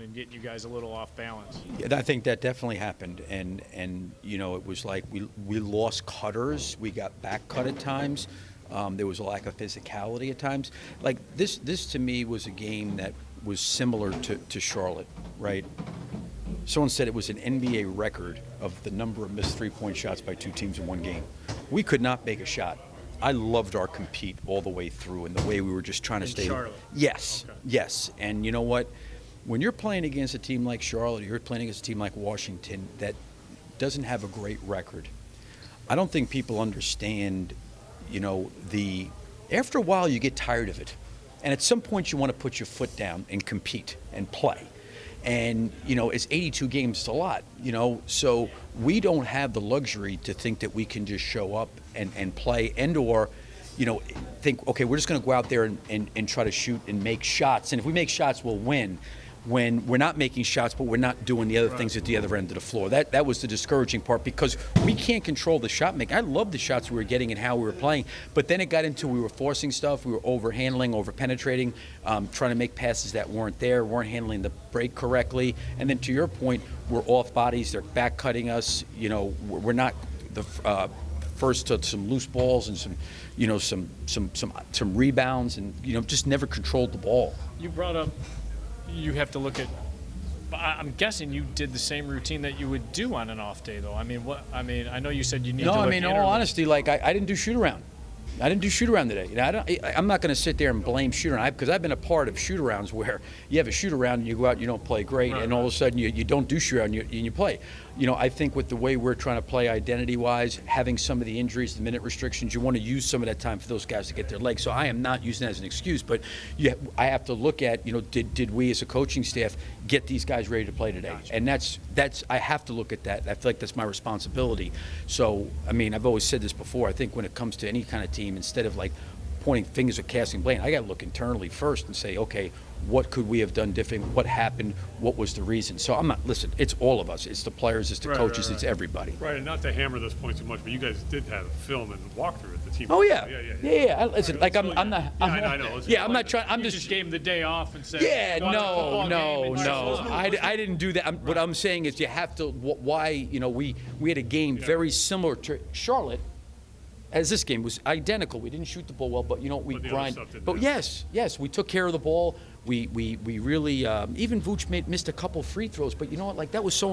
and getting you guys a little off balance. Yeah, I think that definitely happened, and you know, it was like we lost cutters, we got back cut at times. There was a lack of physicality at times. Like this to me was a game that was similar to Charlotte, right? Someone said it was an NBA record of the number of missed three-point shots by two teams in one game. We could not make a shot. I loved our compete all the way through, and the way we were just trying to stay. Charlotte. Yes, Okay. yes. And you know what? When you're playing against a team like Charlotte, or you're playing against a team like Washington that doesn't have a great record, I don't think people understand, you know, after a while you get tired of it. And at some point you want to put your foot down and compete and play. And, you know, it's 82 games, it's a lot, you know, so we don't have the luxury to think that we can just show up and play or, you know, think, okay, we're just going to go out there and try to shoot and make shots. And if we make shots, we'll win. When we're not making shots, but we're not doing the other things at the other end of the floor. That was the discouraging part, because we can't control the shot making. I love the shots we were getting and how we were playing, but then it got into we were forcing stuff, we were over-handling, over-penetrating, trying to make passes that weren't there, weren't handling the break correctly. And then to your point, we're off bodies, they're back cutting us. You know, we're not the first to some loose balls and some, you know, some rebounds, and, you know, just never controlled the ball. You brought up, you have to look at, I'm guessing you did the same routine that you would do on an off day, though. I mean, I know you said you need to No, look I mean, in all honesty, like I didn't do shoot around. I didn't do shoot around today. You know, I'm not going to sit there and blame shoot around, because I've been a part of shoot arounds where you have a shoot around and you go out and you don't play great, and all of a sudden you don't do shoot around and you play. You know, I think with the way we're trying to play identity-wise, having some of the injuries, the minute restrictions, you want to use some of that time for those guys to get their legs. So I am not using that as an excuse, but I have to look at, you know, did we as a coaching staff get these guys ready to play today? Gotcha. And that's I have to look at that. I feel like that's my responsibility. So, I mean, I've always said this before. I think when it comes to any kind of team, instead of like pointing fingers or casting blame, I got to look internally first and say, okay, what could we have done different? What happened? What was the reason? So listen, it's all of us. It's the players, it's the coaches, it's everybody. Right, and not to hammer this point too much, but you guys did have film and walkthrough at the team. Oh, yeah. Yeah. Listen, like I'm not. I know. Yeah, I'm not trying. I'm You just gave him the day off and said, Yeah, "Go to the football game and no. just- I didn't do that. What I'm saying is you have to, why, you know, we had a game very similar to Charlotte, as this game was identical. We didn't shoot the ball well, but, you know, we But the other grind. stuff didn't But happen. yes, we took care of the ball. We really, even Vooch missed a couple free throws, but you know what, like that was so